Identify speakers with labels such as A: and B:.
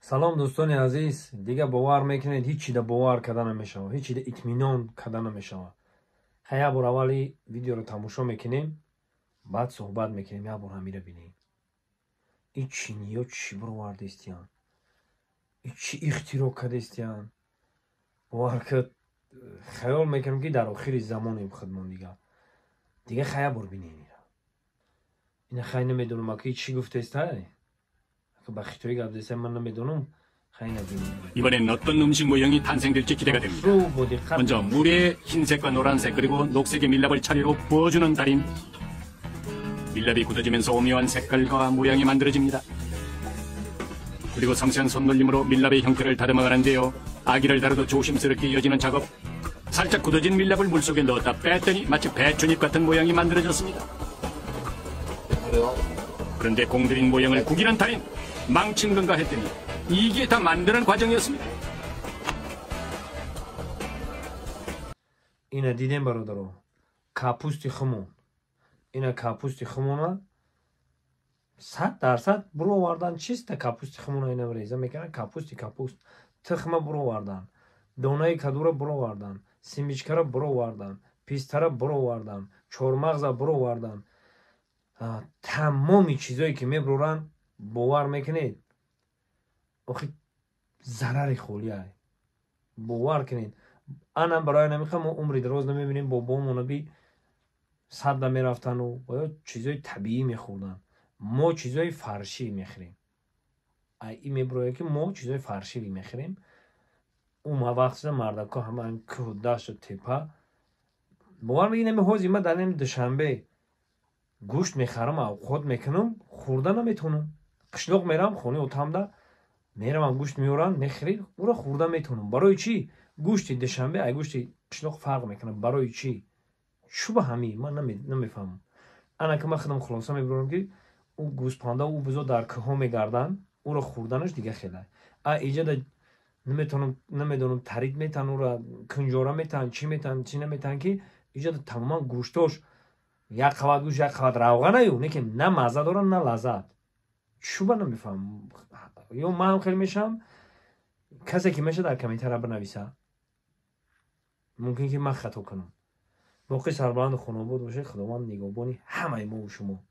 A: سلام دوستان عزیز، دیگه باور میکنید هیچ چیز باور کردن نمیشه، هیچ چیز اطمینان کردن نمیشه. خیلی بار اولی ویدیو رو تماشا میکنیم، بعد صحبت میکنیم، یا بار همیره بینیم این چینی چی برآورده استیان، این چی اختراع کرده استیان. باور کرد خیال میکنم که در آخر زمانیم خودمون دیگه خیلی بار بینیم این خیلی نمیدونم که چی گفته است. بخیتوی گفته است من نمیدونم.
B: 이번엔 어떤 음식 모형이 탄생될지 기대가 됩니다. 먼저 물에 흰색과 노란색 그리고 녹색의 밀랍을 차례로 부어주는 달인. 밀랍이 굳어지면서 오묘한 색깔과 모양이 만들어집니다. 그리고 섬세한 손놀림으로 밀랍의 형태를 다듬어가는데요. 아기를 다루도 조심스럽게 이어지는 작업. 살짝 굳어진 밀랍을 물속에 넣었다 뺐더니 마치 배춧잎 같은 모양이 만들어졌습니다. 그런데 공들인 모양을 구기는 달인. 망친 건가 했더니 이게 다 만드는 과정이었습니다.
A: اینا دیدیم برادرو، کاپوست خمون. اینا کاپوست خمونه 100% برو آوردن. چیست کاپوست خمونه؟ اینا بریزه میکنن کاپوست تخمه برو آوردن، دانه کدو برو آوردن، سیمیچکه رو برو آوردن، پیسته رو برو آوردن، چهارمغز برو آوردن. تمامی چیزایی که میبرورن باور میکنید آخه ضرر خولیه. باور کنید انا برای نمیخوام عمری دراز نمیبینیم بابامون بی صد میرفتن و باید چیزای طبیعی میخوردن. ما چیزای فرشی میخوریم. این میبروه که ما چیزای فرشی میخوریم. اون وقت مردکا همه که داشت و تپا باور میگیم هوزی ما در این دوشنبه گوشت میخرم و خود میکنم خورده نمیتونم. قشلوق میرم خونه اتامده میرم گوشت میورن میخرید او را خورده میتونم. برای چی؟ گوشت دوشنبه ای گوشت قشلوق فرق میکنه. برای چی؟ شو به همین من نمیفهمم. انا که من خودم خلاصه میبرم که او گوسپاندا او بزو در کها میگردن او را خوردنش دیگه خیلی ایجاد نمیدونم ترید میتن او را کنجوره میتن چی میتن چی نمیتن که ایجاد تماما گوشتاش یک قواد گوشت یک قواد روغن نه که نه مزه داره نه لذت. شو به نمیفهمم. یا من هم خیلی میشم کسی که میشه در کامنتر بنویسه. ممکن که من خطا کنم. موقع سربلند خانواده باشه. خداوند نگهبانی همه ما و شما.